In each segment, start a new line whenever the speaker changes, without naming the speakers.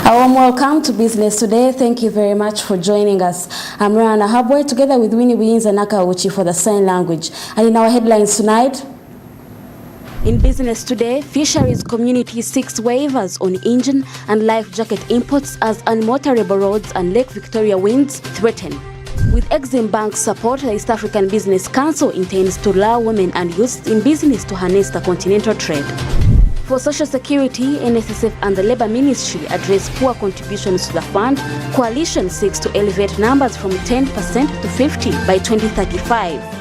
A warm welcome to Business Today. Thank you very much for joining us. I'm Rana Habwe together with Winnie Wins and Nakauchi for the sign language. And in our headlines tonight, in Business Today, Fisheries Community seeks waivers on engine and life jacket imports as unmotorable roads and Lake Victoria winds threaten. With Exim Bank's support, the East African Business Council intends to allow women and youth in business to harness the continental trade. For Social Security, NSSF and the Labour Ministry address poor contributions to the fund. Coalition seeks to elevate numbers from 10% to 50% by 2035.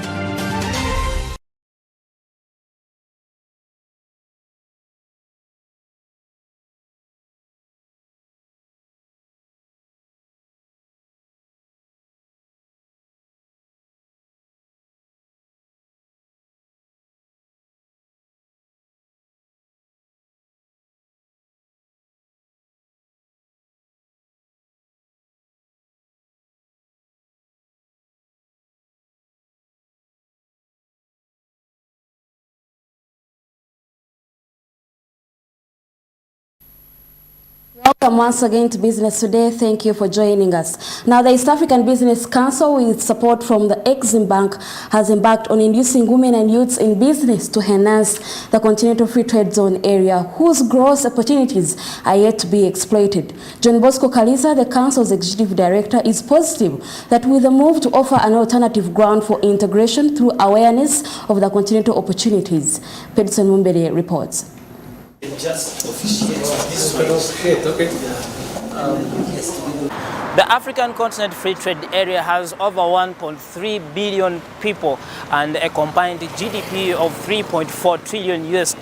Welcome once again to Business Today. Thank you for joining us. Now, the East African Business Council, with support from the Exim Bank, has embarked on inducing women and youths in business to enhance the Continental Free Trade Zone area, whose growth opportunities are yet to be exploited. John Bosco Kalisa, the Council's Executive Director, is positive that with the move to offer an alternative ground for integration through awareness of the continental opportunities. Pedson Mumbere reports.
Just officiate this way.
The African Continent Free Trade Area has over 1.3 billion people and a combined GDP of $3.4 trillion US.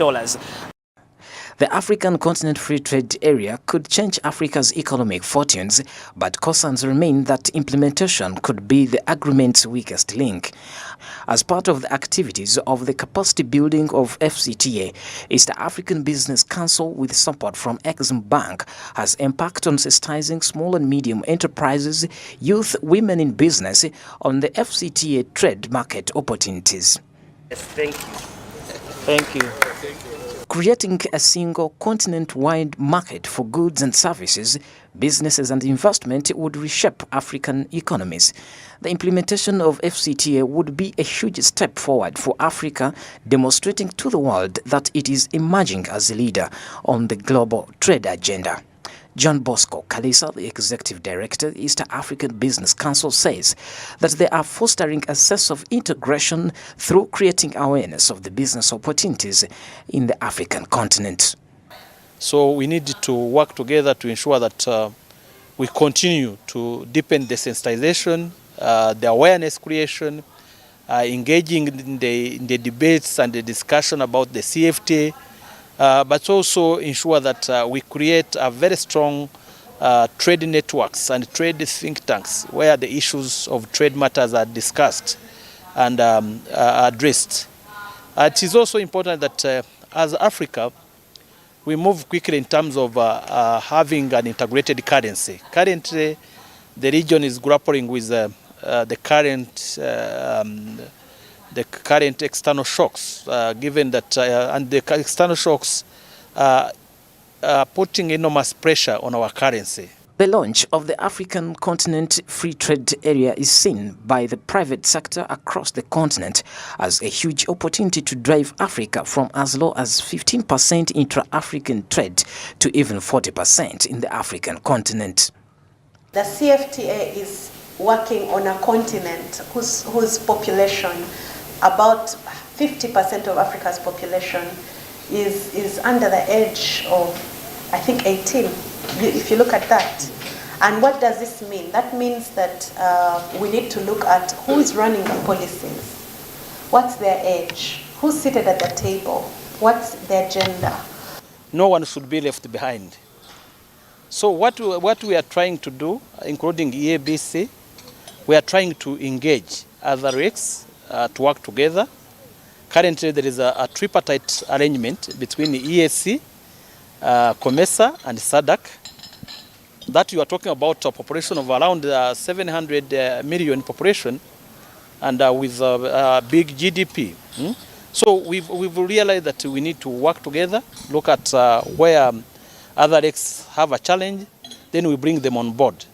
The African Continent Free Trade Area could change Africa's economic fortunes, but concerns remain that implementation could be the agreement's weakest link. As part of the activities of the capacity building of FCTA, East African Business Council, with support from Exim Bank, has embarked on sensitizing small and medium enterprises, youth, women in business on the FCTA trade market opportunities.
Yes, thank you.
Thank you. Creating a single continent-wide market for goods and services, businesses and investment would reshape African economies. The implementation of FCTA would be a huge step forward for Africa, demonstrating to the world that it is emerging as a leader on the global trade agenda. John Bosco Kalisa, the Executive Director, East African Business Council, says that they are fostering a sense of integration through creating awareness of the business opportunities in the African continent.
So we need to work together to ensure that we continue to deepen the sensitization, the awareness creation, engaging in the debates and the discussion about the CFTA, but also ensure that we create a very strong trade networks and trade think tanks where the issues of trade matters are discussed and addressed. It is also important that as Africa, we move quickly in terms of having an integrated currency. Currently, the region is grappling with the current external shocks, given that and the external shocks are putting enormous pressure on our currency.
The launch of the African Continent Free Trade Area is seen by the private sector across the continent as a huge opportunity to drive Africa from as low as 15% intra-African trade to even 40% in the African continent.
The CFTA is working on a continent whose population, about 50% of Africa's population, is under the age of, I think, 18. If you look at that. And what does this mean? That means that we need to look at who is running the policies, what's their age, who's seated at the table, what's their gender.
No one should be left behind. So what we are trying to do, including EABC, we are trying to engage other RECs to work together. Currently, there is a tripartite arrangement between the EAC, COMESA and SADC, that you are talking about a population of around 700 million population and with a big GDP. So we've realized that we need to work together, look at where other RECs have a challenge, then we bring them on board.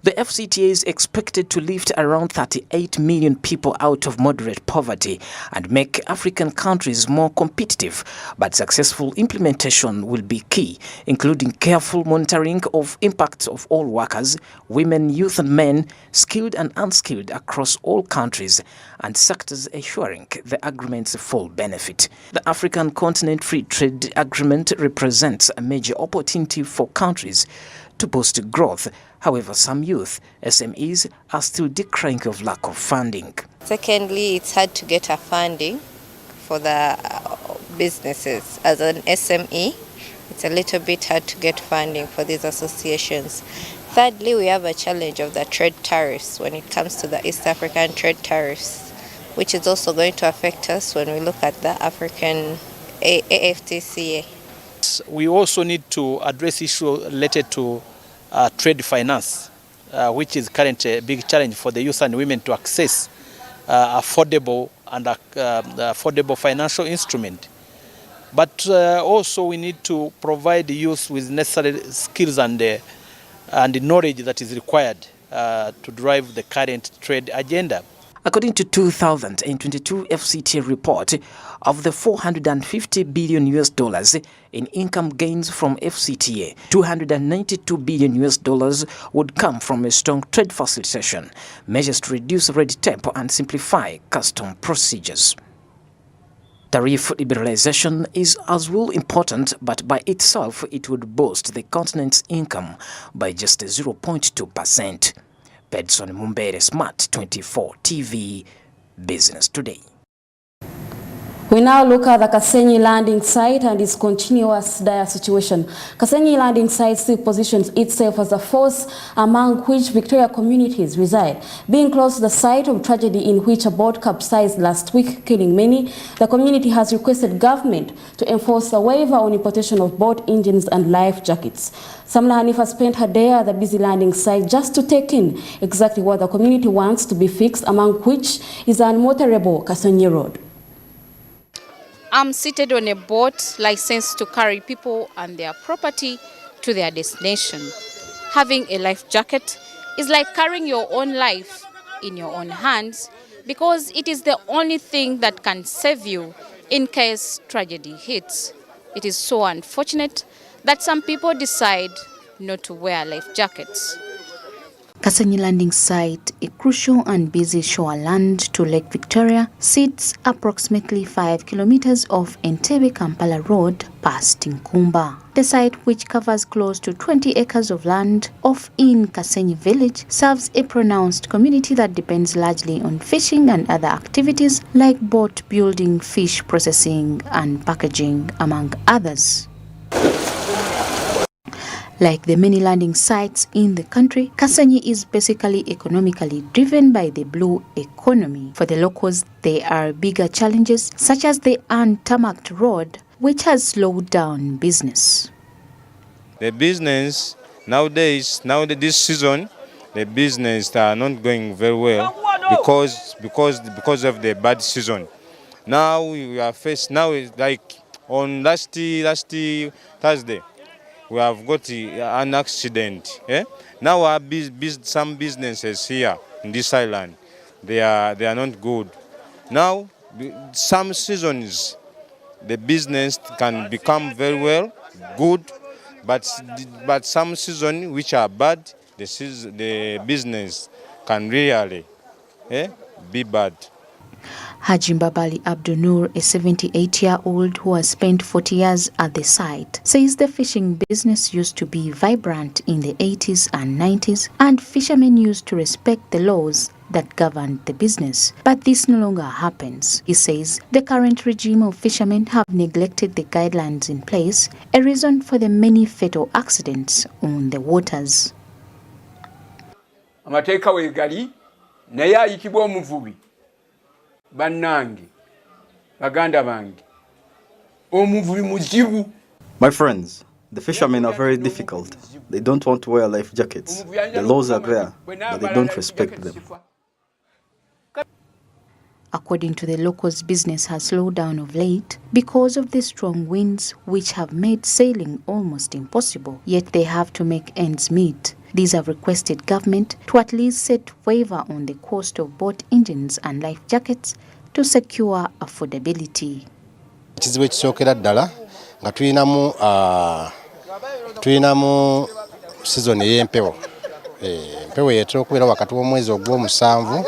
The FCTA is expected to lift around 38 million people out of moderate poverty and make African countries more competitive, but successful implementation will be key, including careful monitoring of impacts of all workers, women, youth and men, skilled and unskilled across all countries, and sectors ensuring the agreement's full benefit. The African Continent Free Trade Agreement represents a major opportunity for countries to boost growth. However, some youth SMEs are still decrying of lack of funding.
Secondly, it's hard to get a funding for the businesses. As an SME, it's a little bit hard to get funding for these associations. Thirdly, we have a challenge of the trade tariffs when it comes to the East African trade tariffs, which is also going to affect us when we look at the African AFTCA.
We also need to address issues related to trade finance, which is currently a big challenge for the youth and women to access affordable financial instrument. But also we need to provide the youth with necessary skills and the knowledge that is required to drive the current trade agenda.
According to 2022 FCTA report, of the $450 billion in income gains from FCTA, $292 billion would come from a strong trade facilitation, measures to reduce red tape and simplify custom procedures. Tariff liberalization is as well important, but by itself it would boost the continent's income by just 0.2%. Bedson Mumbere, Smart 24 TV, Business Today.
We now look at the Kasenyi landing site and its continuous dire situation. Kasenyi landing site still positions itself as a force among which Victoria communities reside. Being close to the site of tragedy in which a boat capsized last week, killing many, the community has requested government to enforce a waiver on importation of boat engines and life jackets. Samla Hanifa spent her day at the busy landing site just to take in exactly what the community wants to be fixed, among which is the unmotorable Kasenyi Road.
I'm seated on a boat licensed to carry people and their property to their destination. Having a life jacket is like carrying your own life in your own hands, because it is the only thing that can save you in case tragedy hits. It is so unfortunate that some people decide not to wear life jackets.
Kasenyi landing site, a crucial and busy shoreland to Lake Victoria, sits approximately 5 kilometers off Entebbe Kampala Road past Nkumba. The site, which covers close to 20 acres of land off in Kasenyi village, serves a pronounced community that depends largely on fishing and other activities like boat building, fish processing and packaging, among others. Like the many landing sites in the country, Kasenyi is basically economically driven by the blue economy. For the locals, there are bigger challenges such as the untarmacked road, which has slowed down business.
The business nowadays, this season, the business are not going very well because of the bad season. Now we are faced. Now it's like on last Thursday. We have got an accident. Now some businesses here in this island, they are not good. Now some seasons the business can become very well good, but some seasons which are bad, the business can really be bad.
Haji Mbabali Abdunur, a 78-year-old who has spent 40 years at the site, says the fishing business used to be vibrant in the 80s and 90s, and fishermen used to respect the laws that governed the business. But this no longer happens. He says the current regime of fishermen have neglected the guidelines in place, a reason for the many fatal accidents on the waters.
Amateeka wegali naye ayitibwa omuvubi. Bannange baganda bange omuvubi muzibu.
My friends, the fishermen are very difficult. They don't want to wear life jackets. The laws are there, but they don't respect them.
According to the locals, business has slowed down of late because of the strong winds which have made sailing almost impossible, yet they have to make ends meet. These have requested government to at least set waiver on the cost of boat engines and life jackets to secure affordability.
Ekizibu ekisookera ddala nga tulinamu season ey'empewo. Empewo yetera okubeera wakati w'omwezi ogw'omusanvu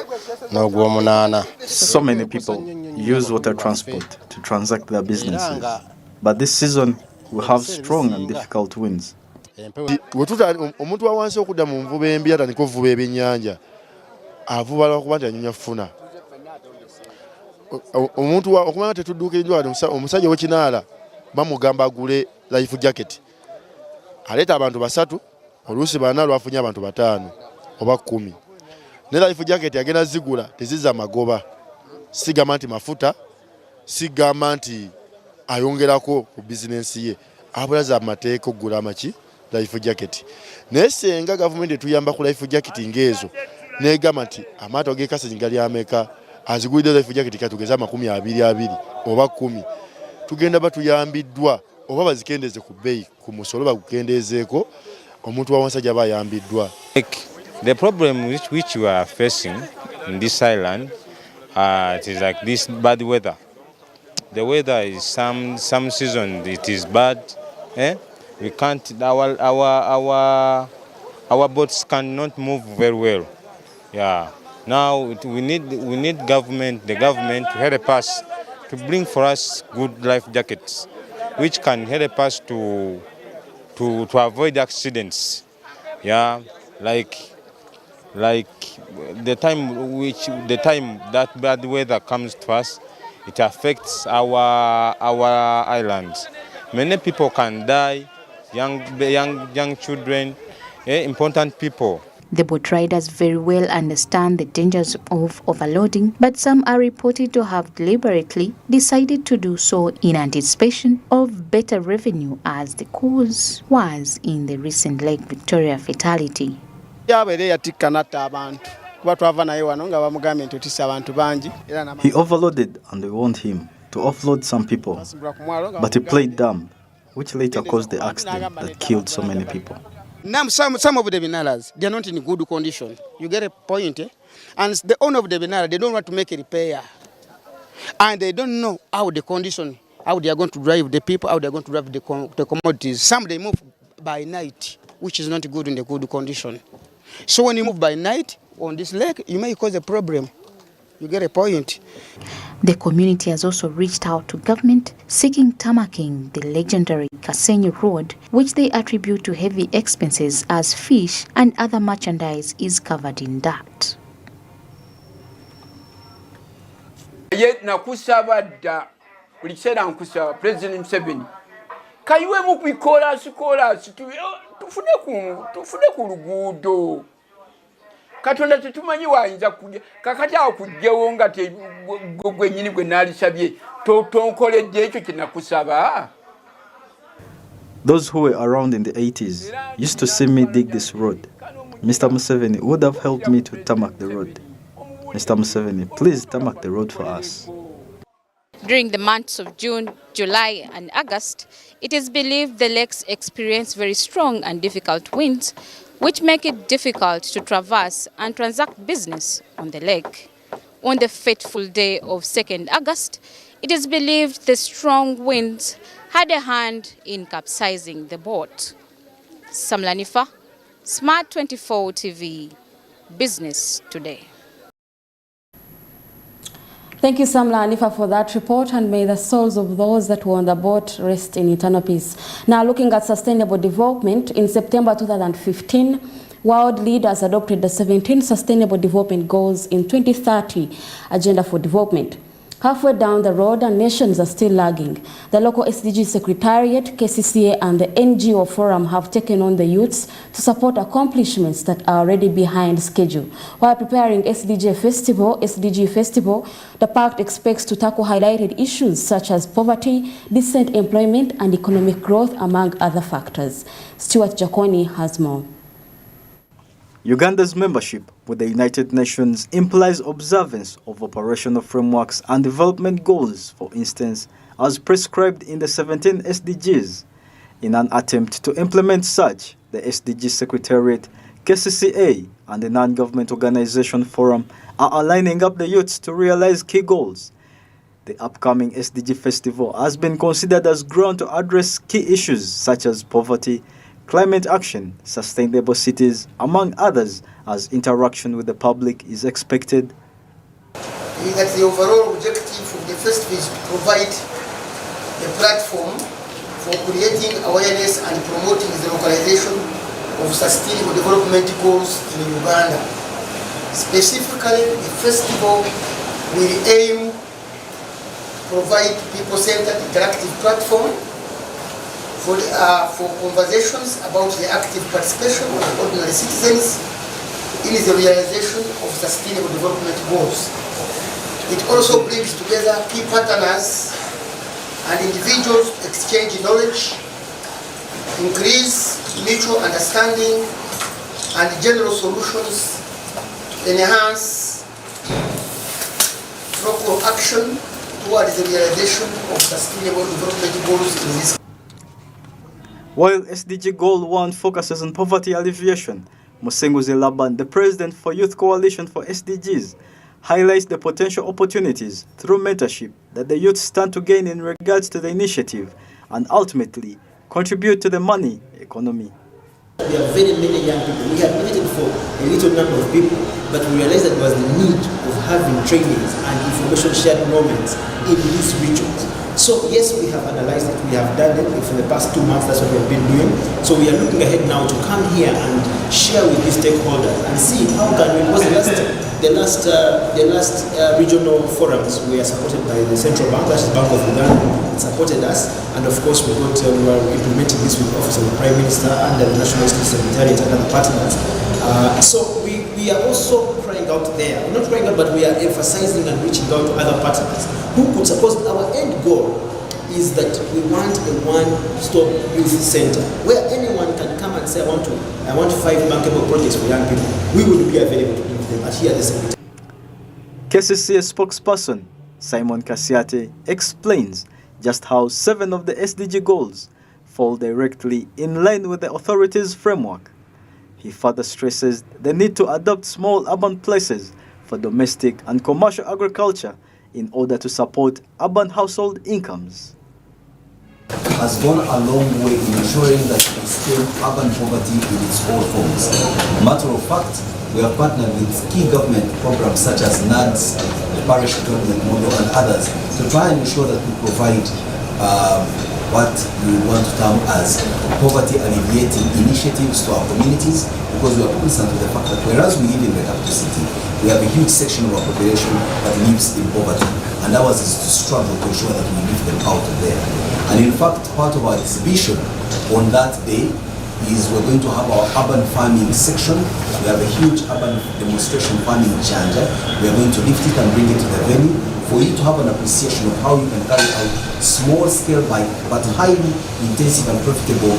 n'ogw'omunaana.
So many people use water transport to transact their businesses, but this season we have strong and difficult winds.
Omuntu wa wansi okudda mu nvuba embi atandika okuvuba ebyennyanja avuba lwakuba nti anyonya ffuna. Omuntu okumanya tetudduukiddwa omusajja w'ekinaala bamugamba agule life jacket. Aleeta abantu 3, oluusi bana lwafunye abantu 5 oba 10. Ne life jacket agenda zigula tezizza magoba. Sigamba nti mafuta, sigamba nti ayongerako ku bizinensi ye. Abulaza amateeka okugula amaki life jacket. Naye senga gavumenti etuyamba ku life jacket ngezo negamba nti amaato g'ekasenge gali ameka azigulidde life jacket katugeza 20 oba 10 tugenda batuyambiddwa oba bazikendeze ku bbeeyi ku musolo bagukendezeeko omuntu wa wansajja bayambiddwa.
The problem which we are facing in this island it is like this bad weather. The weather is some season it is bad. We can't our boats cannot move very well. Yeah. Now we need the government to help us to bring for us good life jackets, which can help us to avoid accidents. Yeah, like the time that bad weather comes to us, it affects our islands. Many people can die, young children, important people.
The boat riders very well understand the dangers of overloading, but some are reported to have deliberately decided to do so in anticipation of better revenue, as the cause was in the recent Lake Victoria fatality.
He overloaded and they warned him to offload some people, but he played dumb, which later caused the accident that killed so many people.
Now, some of the binaras, they are not in good condition. You get a point, eh? And the owner of the binara, they don't want to make a repair. And they don't know how the condition, how they are going to drive the people, how they are going to drive the commodities. Some they move by night, which is not good in the good condition. So when you move by night on this lake, you may cause a problem. You get a point.
The community has also reached out to government seeking tarmacking the legendary Kasenyi Road, which they attribute to heavy expenses as fish and other merchandise is covered in dirt.
Yet nakusaba da ulichera nkusaba President Museveni kaiwe mu kwikola tufune ku luguudo Katonda tetumanyi wayinza kujja kakati akujjewo nga gwe nnyini gwe nalisabye tonkoledde ekyo kye nakusaba.
Those who were around in the 80s used to see me dig this road. Mr. Museveni would have helped me to tarmac the road. Mr. Museveni, please tarmac the road for us.
During the months of June, July and August, it is believed the lakes experience very strong and difficult winds, which make it difficult to traverse and transact business on the lake. On the fateful day of 2nd August, it is believed the strong winds had a hand in capsizing the boat. Samlanifa, Smart 24 TV, Business Today.
Thank you, Samla Anifa, for that report, and may the souls of those that were on the boat rest in eternal peace. Now, looking at sustainable development, in September 2015, world leaders adopted the 17 Sustainable Development Goals in 2030 Agenda for Development. Halfway down the road, and nations are still lagging. The local SDG Secretariat, KCCA, and the NGO Forum have taken on the youths to support accomplishments that are already behind schedule. While preparing SDG Festival, the pact expects to tackle highlighted issues such as poverty, decent employment, and economic growth, among other factors. Stuart Jaconi has more.
Uganda's membership with the United Nations implies observance of operational frameworks and development goals, for instance, as prescribed in the 17 SDGs. In an attempt to implement such, the SDG Secretariat, KCCA, and the Non-Government Organization Forum are aligning up the youths to realize key goals. The upcoming SDG Festival has been considered as ground to address key issues such as poverty, climate action, sustainable cities, among others, as interaction with the public is expected.
That the overall objective of the festival is to provide a platform for creating awareness and promoting the localization of sustainable development goals in Uganda. Specifically, the festival will aim to provide people-centered interactive platform for conversations about the active participation of ordinary citizens in the realization of sustainable development goals. It also brings together key partners and individuals to exchange knowledge, increase mutual understanding, and general solutions to enhance local action towards the realization of sustainable development goals in this.
While SDG Goal 1 focuses on poverty alleviation, Musenguzi Laban, the president for Youth Coalition for SDGs, highlights the potential opportunities through mentorship that the youth stand to gain in regards to the initiative and ultimately contribute to the money economy.
There are very many young people. We had budgeted for a little number of people, but we realized that there was the need of having trainings and information shared moments in these regions. So yes, we have analyzed it, we have done it for the past 2 months, that's what we've been doing. So we are looking ahead now to come here and share with these stakeholders and see how can we, because the last regional forums were supported by the Central Bank, that's the Bank of Uganda, it supported us, and of course we were implementing this with the Office of the Prime Minister under the National Secretariat and other partners. So we are also crying out there, not crying out, but we are emphasizing and reaching out to other partners who could suppose our end goal is that we want a one-stop youth center where anyone can come and say, I want 5 bankable projects for young people. We will be available to give them at here at the secretary.
KCCA spokesperson Simon Kasiate explains just how 7 of the SDG goals fall directly in line with the authority's framework. He further stresses the need to adopt small urban places for domestic and commercial agriculture in order to support urban household incomes.
Has gone a long way in ensuring that we stem urban poverty in its all forms. Matter of fact, we have partnered with key government programs such as NADS, the Parish Development Model, and others to try and ensure that we provide what we want to term as poverty alleviating initiatives to our communities, because we are cognizant of the fact that whereas we live in the capital city, we have a huge section of our population that lives in poverty, and ours is to struggle to ensure that we lift them out of there. And in fact, part of our exhibition on that day is we're going to have our urban farming section. We have a huge urban demonstration farming Janja. We are going to lift it and bring it to the venue for you to have an appreciation of how you can carry out small scale but highly intensive and profitable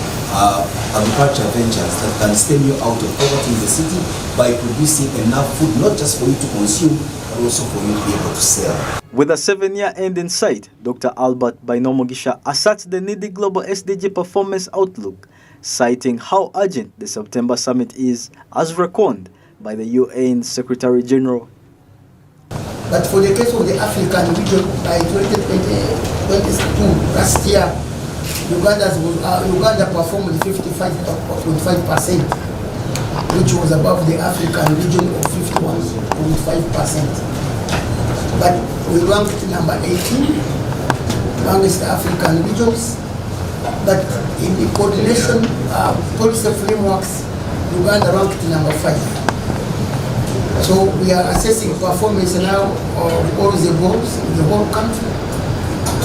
agriculture ventures that can stem you out of poverty in the city by producing enough food, not just for you to consume, but also for you to be able to sell.
With a 7-year end in sight, Dr. Albert Bainomogisha asserts the needy global SDG performance outlook, citing how urgent the September summit is, as reckoned by the UN Secretary General.
But for the case of the African region, by 2022, last year, Uganda performed 55.5%, which was above the African region of 51.5%. But we ranked number 18 amongst the African regions. But in the coordination policy frameworks, Uganda ranked number 5. So we are assessing performance now of all the goals in the whole country,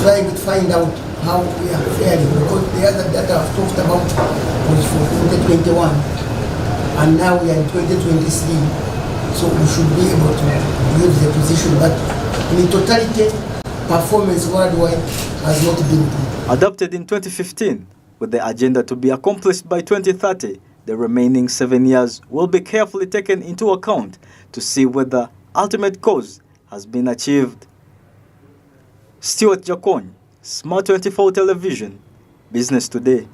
trying to find out how we are faring, because the other data I've talked about was for 2021, and now we are in 2023, so we should be able to give the position, but in totality, performance worldwide has not been good.
Adopted in 2015, with the agenda to be accomplished by 2030, The remaining 7 years will be carefully taken into account to see whether ultimate cause has been achieved. Stuart Jacon, Smart 24 Television, Business Today.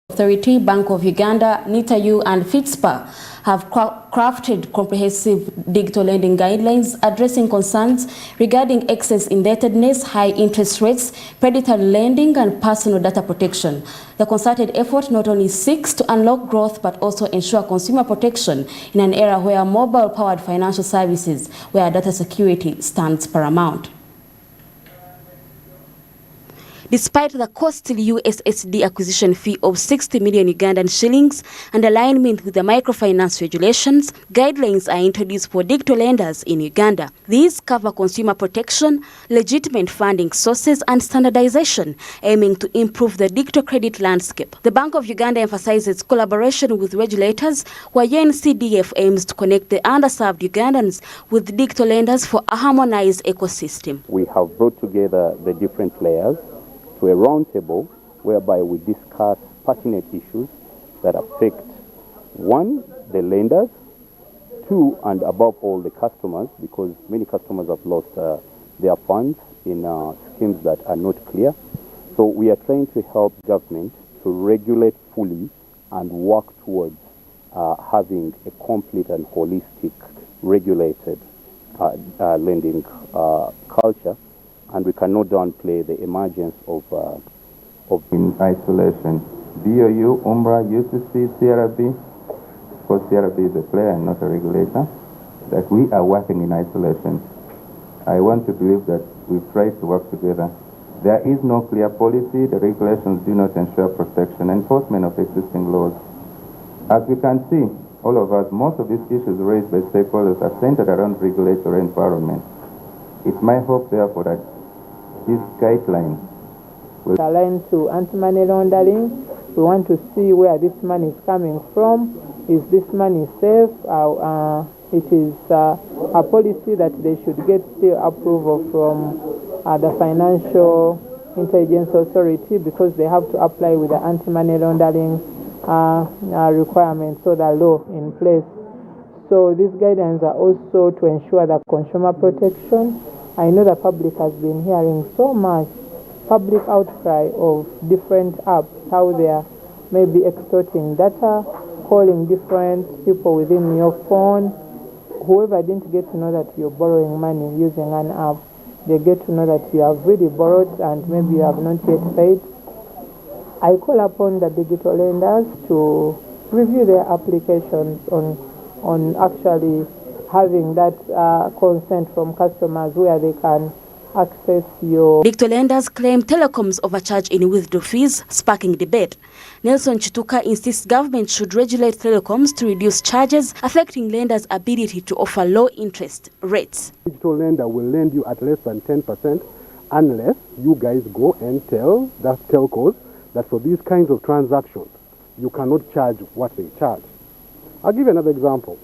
Authority, Bank of Uganda, NITAU and FITSPA have crafted comprehensive digital lending guidelines addressing concerns regarding excess indebtedness, high interest rates, predatory lending and personal data protection. The concerted effort not only seeks to unlock growth but also ensure consumer protection in an era where mobile-powered financial services, where data security stands paramount. Despite the costly USSD acquisition fee of 60 million Ugandan shillings and alignment with the microfinance regulations, guidelines are introduced for digital lenders in Uganda. These cover consumer protection, legitimate funding sources and standardization, aiming to improve the digital credit landscape. The Bank of Uganda emphasizes collaboration with regulators, where UNCDF aims to connect the underserved Ugandans with digital lenders for a harmonized ecosystem.
We have brought together the different players to a roundtable whereby we discuss pertinent issues that affect, one, the lenders, two, and above all, the customers, because many customers have lost their funds in schemes that are not clear. So we are trying to help government to regulate fully and work towards having a complete and holistic regulated lending culture. And we cannot downplay the emergence of
in isolation. DOU, UMRA, UCC, CRB, of course CRB is a player and not a regulator, that we are working in isolation. I want to believe that we've tried to work together. There is no clear policy, the regulations do not ensure protection, enforcement of existing laws. As we can see, all of us, most of these issues raised by stakeholders are centered around regulatory environment. It's my hope, therefore, that this guideline will
align to anti-money laundering. We want to see where this money is coming from. Is this money safe? It is a policy that they should get still approval from the Financial Intelligence Authority, because they have to apply with the anti-money laundering requirements, so the law in place. So these guidelines are also to ensure that consumer protection. I know the public has been hearing so much public outcry of different apps, how they are maybe extorting data, calling different people within your phone. Whoever didn't get to know that you're borrowing money using an app, they get to know that you have really borrowed and maybe you have not yet paid. I call upon the digital lenders to review their applications on actually having that consent from customers where they can access your...
Digital lenders claim telecoms overcharge in withdrawal fees, sparking debate. Nelson Chituka insists government should regulate telecoms to reduce charges, affecting lenders' ability to offer low interest rates.
Digital lender will lend you at less than 10% unless you guys go and tell the telcos that for these kinds of transactions, you cannot charge what they charge. I'll give you another example.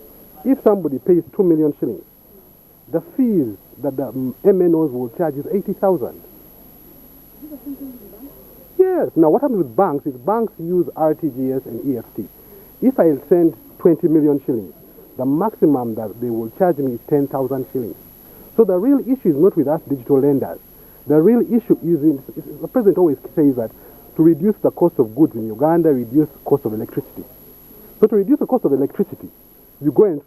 If somebody pays 2 million shillings, the fees that the MNOs will charge is 80,000. Yes. Now what happens with banks is banks use RTGS and EFT. If I send 20 million shillings, the maximum that they will charge me is 10,000 shillings. So the real issue is not with us digital lenders. The real issue is, the president always says that to reduce the cost of goods in Uganda, reduce the cost of electricity. So to reduce the cost of electricity, you go and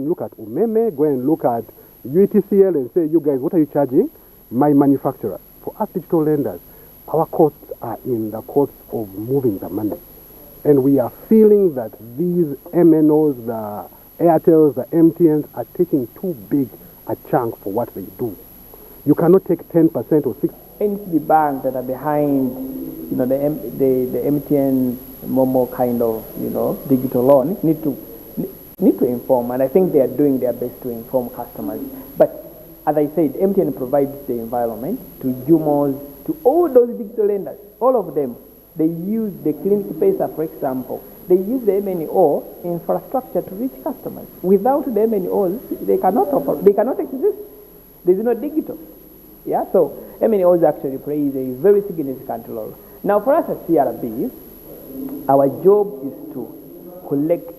look at Umeme, go and look at UETCL and say, you guys, what are you charging my manufacturer? For us digital lenders, our costs are in the cost of moving the money. And we are feeling that these MNOs, the Airtels, the MTNs are taking too big a chunk for what they do. You cannot take 10% or 6%.
NCB banks that are behind, the MTN, Momo kind of, digital loan need to inform, and I think they are doing their best to inform customers. But as I said, MTN provides the environment to Jumos, to all those digital lenders, all of them. They use the Clinic Pesa, for example. They use the MNO infrastructure to reach customers. Without the MNOs, they cannot exist. There is no digital.
Yeah, so MNOs actually plays a very significant role. Now, for us at CRB, our job is to collect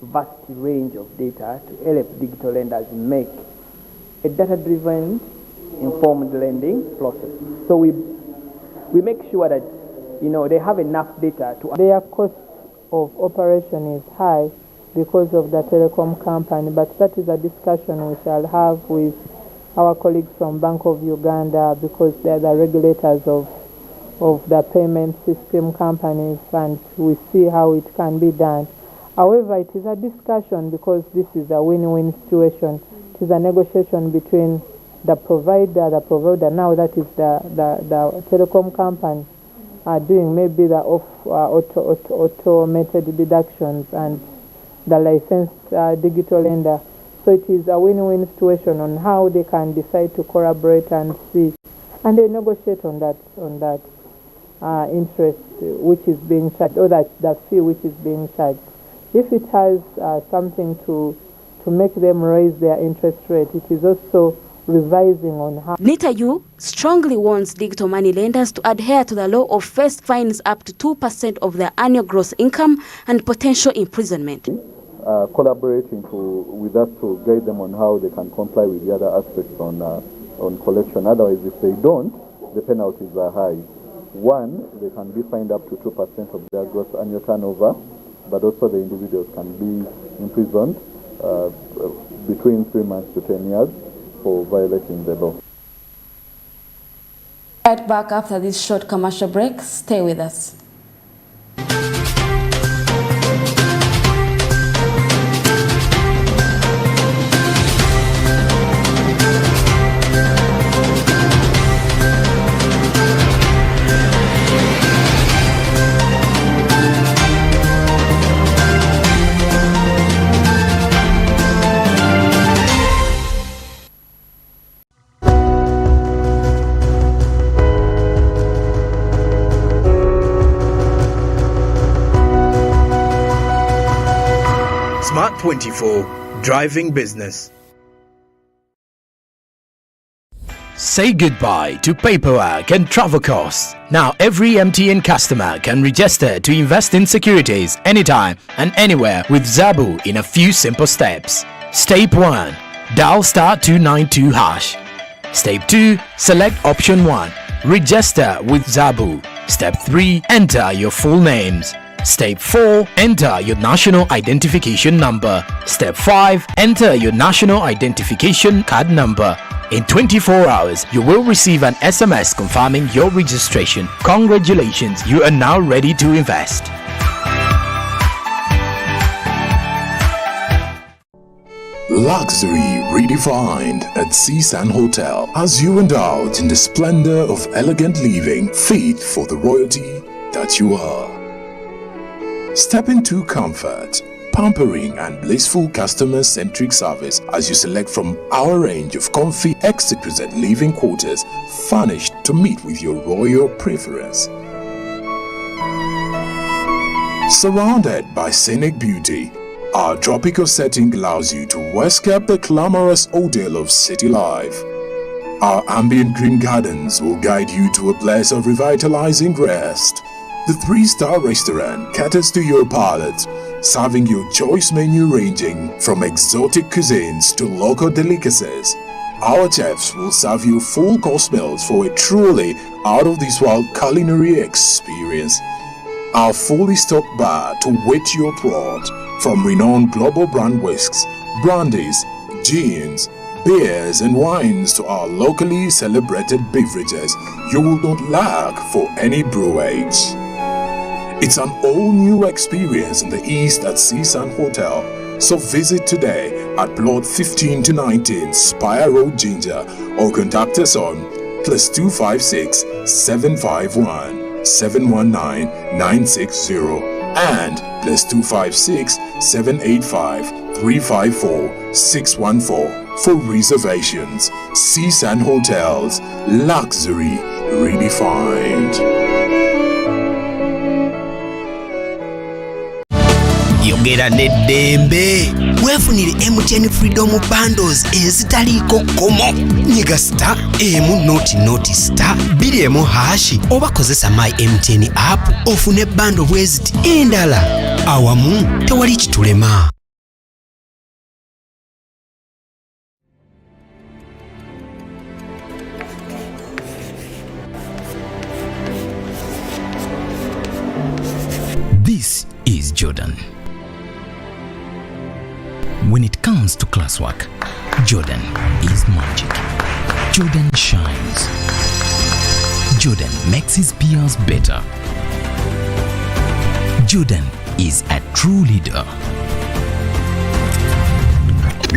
vast range of data to help digital lenders make a data-driven, informed lending process. So we make sure that they have enough data to.
Their cost of operation is high because of the telecom company, but that is a discussion we shall have with our colleagues from Bank of Uganda, because they are the regulators of the payment system companies, and we see how it can be done. However, it is a discussion because this is a win-win situation. It is a negotiation between the provider, now that is the telecom company, doing maybe the automated deductions, and the licensed digital lender. So it is a win-win situation on how they can decide to collaborate and see, and they negotiate on that interest which is being charged, or that the fee which is being charged. If it has something to make them raise their interest rate, it is also revising on how.
NITAU strongly warns digital money lenders to adhere to the law of first fines up to 2% of their annual gross income and potential imprisonment.
Collaborating with us to guide them on how they can comply with the other aspects on collection. Otherwise, if they don't, the penalties are high. One, they can be fined up to 2% of their gross annual turnover, but also the individuals can be imprisoned between 3 months to 10 years for violating the law.
Right back after this short commercial break. Stay with us.
Smart 24, driving business.
Say goodbye to paperwork and travel costs. Now every MTN customer can register to invest in securities anytime and anywhere with Zabu in a few simple steps. Step 1. Dial *292#. Step 2. Select option 1. Register with Zabu. Step 3. Enter your full names. Step 4. Enter your national identification number. Step 5. Enter your national identification card number. In 24 hours, you will receive an SMS confirming your registration. Congratulations, you are now ready to invest.
Luxury redefined at Seasand Hotel as you indulge in the splendor of elegant living fit for the royalty that you are. Step into comfort, pampering and blissful customer-centric service as you select from our range of comfy, exquisite living quarters furnished to meet with your royal preference. Surrounded by scenic beauty, our tropical setting allows you to escape the glamorous ordeal of city life. Our ambient green gardens will guide you to a place of revitalizing rest. The 3-star restaurant caters to your palate, serving your choice menu ranging from exotic cuisines to local delicacies. Our chefs will serve you full course meals for a truly out-of-this-world culinary experience. Our fully stocked bar to whet your throat, from renowned global brand whisks, brandies, gins, beers and wines to our locally celebrated beverages, you will not lack for any brewage. It's an all-new experience in the East at Seasand Hotel. So visit today at plot 15 to 19 Spire Road, Ginger, or contact us on +256 751 719 960 and +256 785 354 614 for reservations. Seasand Hotels, luxury redefined.
Your
okwogera n'eddembe. Weefunire MTN Freedom Bundles ezitaliiko kkomo. Nyiga star *2 oba kozesa My MTN app ofune bundle bweziti endala. Awamu tewali kitulema.
This is Jordan. When it comes to classwork, Jordan is magic. Jordan shines. Jordan makes his peers better. Jordan is a true leader.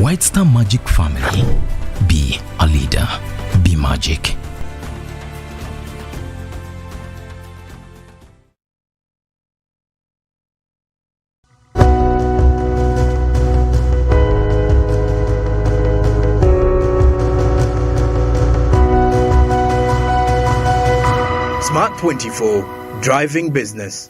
White Star Magic family. Be a leader. Be magic.
Smart 24, driving business.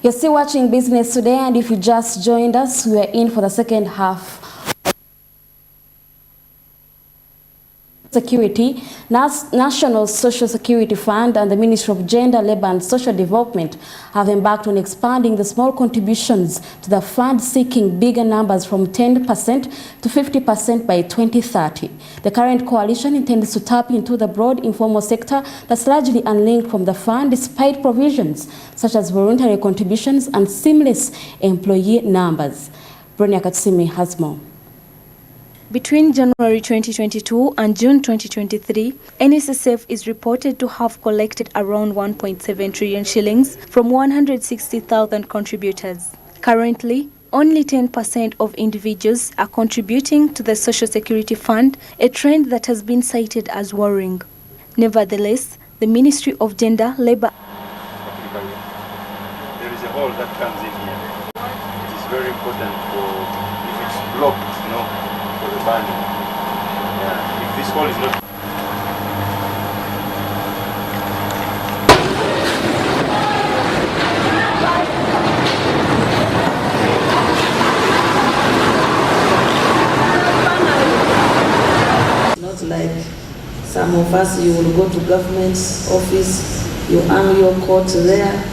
You're still watching Business Today, and if you just joined us, we are in for the second half. Security, National Social Security Fund and the Ministry of Gender, Labour and Social Development have embarked on expanding the small contributions to the fund, seeking bigger numbers from 10% to 50% by 2030. The current coalition intends to tap into the broad informal sector that's largely unlinked from the fund, despite provisions such as voluntary contributions and seamless employee numbers. Bronya Katsimi has more.
Between January 2022 and June 2023, NSSF is reported to have collected around 1.7 trillion shillings from 160,000 contributors. Currently, only 10% of individuals are contributing to the Social Security Fund, a trend that has been cited as worrying. Nevertheless, the Ministry of Gender, Labour...
There is a hole that comes in here. It is very important if it's blocked, for the banding. If this hole is not...
Not like some of us, you will go to government office, you hang your coat there,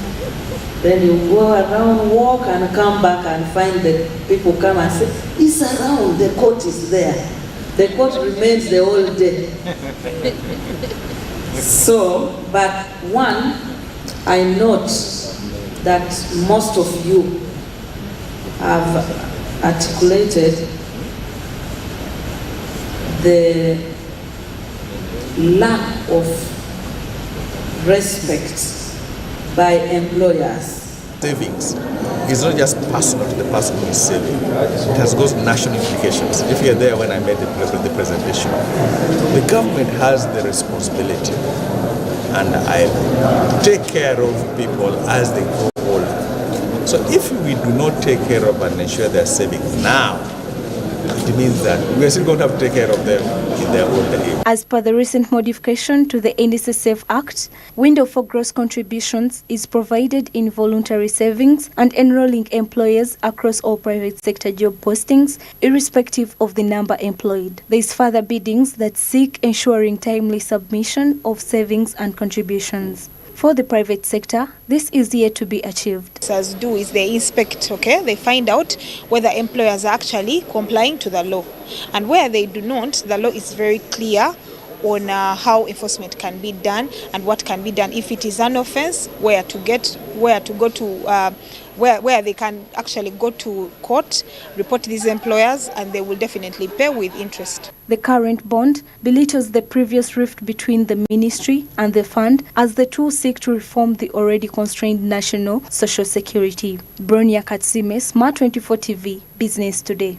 then you go around, walk and come back and find that people come and say, it's around, the coat is there. The coat remains the whole day. So, but one, I note that most of you have articulated the lack of respect by employers.
Savings is not just personal to the person who is saving. It has got national implications. If you're there when I made the presentation, the government has the responsibility, and I take care of people as they grow older. So if we do not take care of and ensure their savings now, it means that we are still going to have to take care of them in their older age.
As per the recent modification to the NSSF Act, window for gross contributions is provided in voluntary savings and enrolling employers across all private sector job postings, irrespective of the number employed. There is further biddings that seek ensuring timely submission of savings and contributions. For the private sector, this is yet to be achieved.
As do is they inspect, okay? They find out whether employers are actually complying to the law. And where they do not, the law is very clear on how enforcement can be done and what can be done. If it is an offense, where to go to where they can actually go to court, report these employers, and they will definitely pay with interest.
The current bond belittles the previous rift between the ministry and the fund, as the two seek to reform the already constrained national social security. Bronya Katsime, Smart 24 TV, Business Today.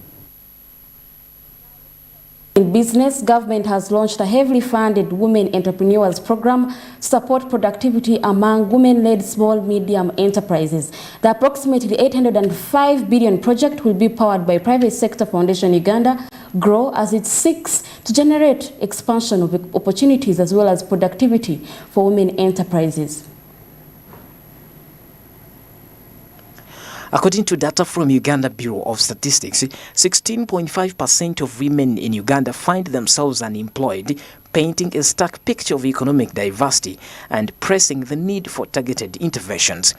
In business, government has launched a heavily funded Women Entrepreneurs Program to support productivity among women-led small medium enterprises. The approximately 805 billion project will be powered by Private Sector Foundation Uganda, GROW, as it seeks to generate expansion of opportunities as well as productivity for women enterprises.
According to data from Uganda Bureau of Statistics, 16.5% of women in Uganda find themselves unemployed, painting a stark picture of economic diversity and pressing the need for targeted interventions.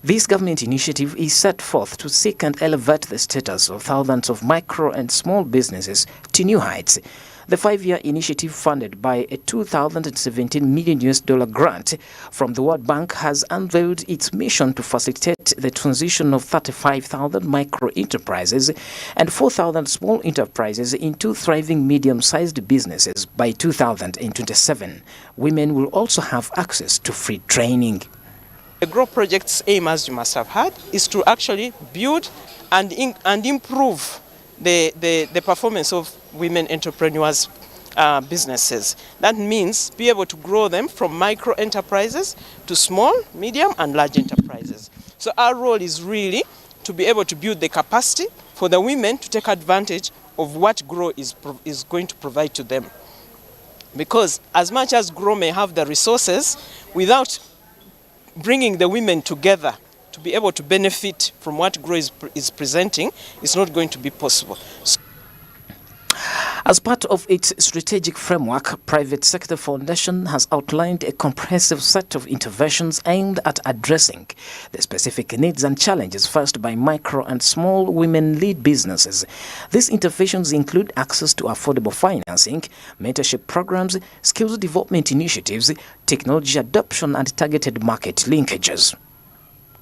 This government initiative is set forth to seek and elevate the status of thousands of micro and small businesses to new heights. The 5-year initiative, funded by a $2017 million grant from the World Bank, has unveiled its mission to facilitate the transition of 35,000 micro enterprises and 4,000 small enterprises into thriving medium-sized businesses by 2027. Women will also have access to free training.
The GROW project's aim, as you must have heard, is to actually build and improve the performance of women entrepreneurs businesses. That means be able to grow them from micro enterprises to small, medium and large enterprises. So our role is really to be able to build the capacity for the women to take advantage of what GROW is going to provide to them. Because as much as GROW may have the resources, without bringing the women together to be able to benefit from what GROW is presenting, it's not going to be possible.
As part of its strategic framework, Private Sector Foundation has outlined a comprehensive set of interventions aimed at addressing the specific needs and challenges faced by micro and small women-led businesses. These interventions include access to affordable financing, mentorship programs, skills development initiatives, technology adoption, and targeted market linkages.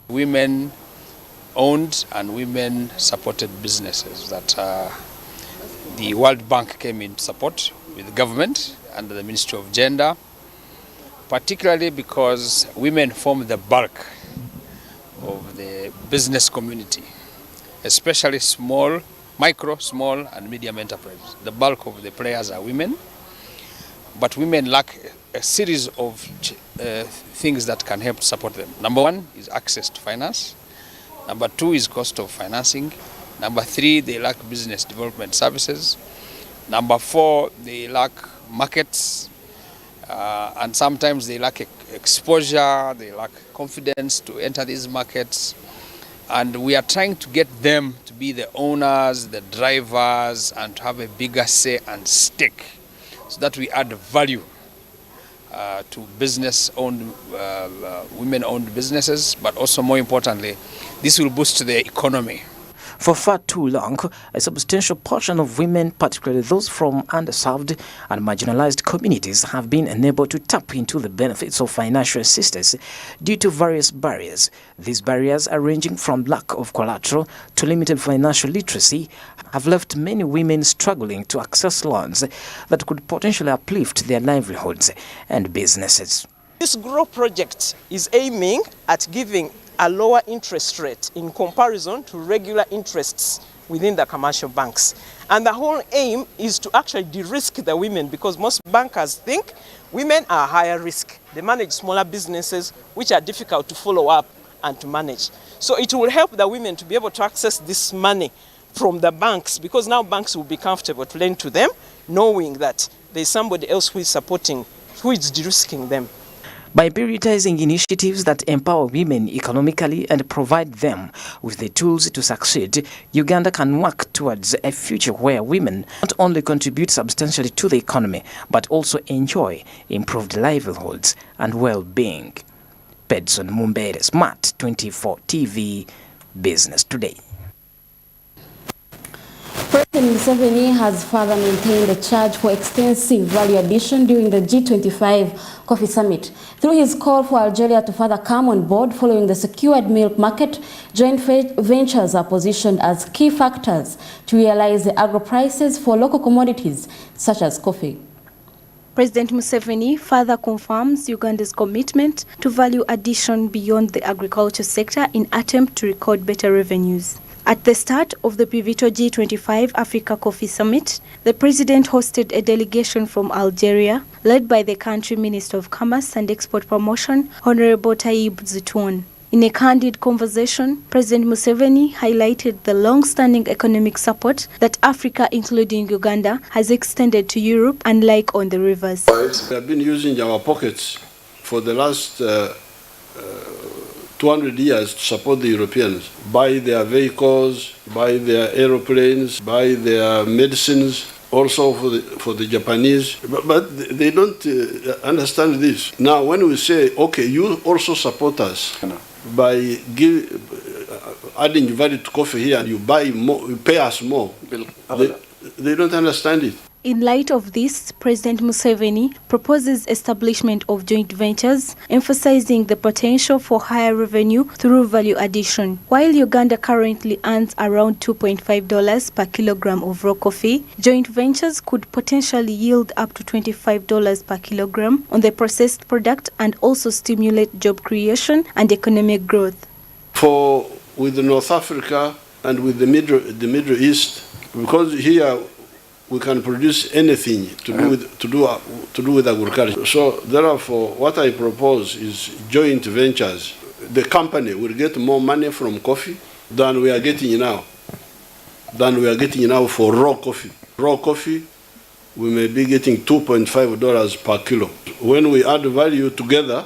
Women-owned and women-supported businesses that the World Bank came in support with the government under the Ministry of Gender, particularly because women form the bulk of the business community, especially micro, small and medium enterprises. The bulk of the players are women, but women lack a series of things that can help support them. Number one is access to finance. Number two is cost of financing. Number three, they lack business development services. Number four, they lack markets. And sometimes they lack exposure, they lack confidence to enter these markets. And we are trying to get them to be the owners, the drivers, and to have a bigger say and stake so that we add value to business-owned, women-owned businesses, but also more importantly, this will boost the economy.
For far too long, a substantial portion of women, particularly those from underserved and marginalized communities, have been unable to tap into the benefits of financial assistance due to various barriers. These barriers, ranging from lack of collateral to limited financial literacy, have left many women struggling to access loans that could potentially uplift their livelihoods and businesses.
This GROW project is aiming at giving a lower interest rate in comparison to regular interests within the commercial banks. And the whole aim is to actually de-risk the women, because most bankers think women are higher risk. They manage smaller businesses which are difficult to follow up and to manage. So it will help the women to be able to access this money from the banks, because now banks will be comfortable to lend to them, knowing that there's somebody else who is supporting, who is de-risking them.
By prioritizing initiatives that empower women economically and provide them with the tools to succeed, Uganda can work towards a future where women not only contribute substantially to the economy, but also enjoy improved livelihoods and well-being. Pedson Mumbere, Smart 24 TV, Business Today.
President Museveni has further maintained the charge for extensive value addition during the G25 Coffee Summit. Through his call for Algeria to further come on board following the secured milk market, joint ventures are positioned as key factors to realize the agro prices for local commodities such as coffee.
President Museveni further confirms Uganda's commitment to value addition beyond the agriculture sector in attempt to record better revenues. At the start of the pivotal G25 Africa Coffee Summit, the president hosted a delegation from Algeria, led by the country Minister of Commerce and Export Promotion, Honorable Taib Zitoun. In a candid conversation, President Museveni highlighted the long-standing economic support that Africa, including Uganda, has extended to Europe, unlike on the rivers.
We have been using our pockets for the last 200 years to support the Europeans, buy their vehicles, buy their aeroplanes, buy their medicines, also for the Japanese, but they don't understand this. Now, when we say, okay, you also support us by adding value to coffee here, and you buy more, you pay us more, they don't understand it.
In light of this, President Museveni proposes establishment of joint ventures, emphasizing the potential for higher revenue through value addition. While Uganda currently earns around $2.5 per kilogram of raw coffee, joint ventures could potentially yield up to $25 per kilogram on the processed product and also stimulate job creation and economic growth.
With North Africa and with the Middle East, because here we can produce anything to do with agriculture. So therefore, what I propose is joint ventures. The company will get more money from coffee than we are getting now. For raw coffee. Raw coffee, we may be getting $2.5 per kilo. When we add value together,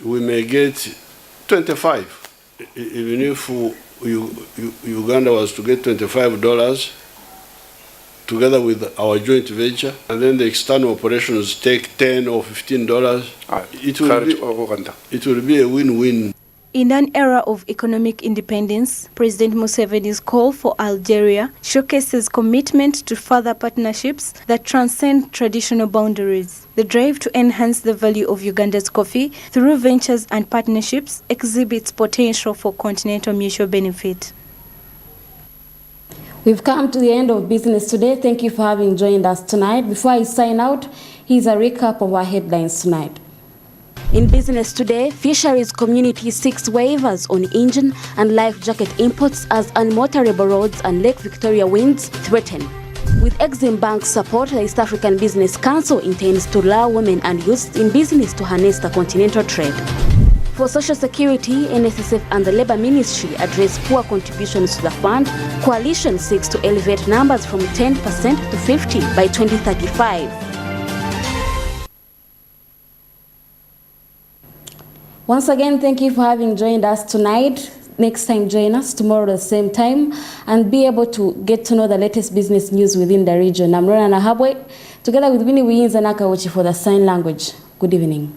we may get 25. Even if Uganda was to get $25 together with our joint venture, and then the external operations take $10 or $15, it will be a win-win.
In an era of economic independence, President Museveni's call for Algeria showcases commitment to further partnerships that transcend traditional boundaries. The drive to enhance the value of Uganda's coffee through ventures and partnerships exhibits potential for continental mutual benefit.
We've come to the end of business today. Thank you for having joined us tonight. Before I sign out, here's a recap of our headlines tonight. In business today, fisheries community seeks waivers on engine and life jacket imports as unmotorable roads and Lake Victoria winds threaten. With Exim Bank's support, the East African Business Council intends to allow women and youths in business to harness the continental trade. For Social Security, NSSF and the Labour Ministry address poor contributions to the fund. Coalition seeks to elevate numbers from 10% to 50% by 2035. Once again, thank you for having joined us tonight. Next time, join us tomorrow at the same time and be able to get to know the latest business news within the region. I'm Rona Nahabwe, together with Winnie Wiyinza Nakawuchi for the sign language. Good evening.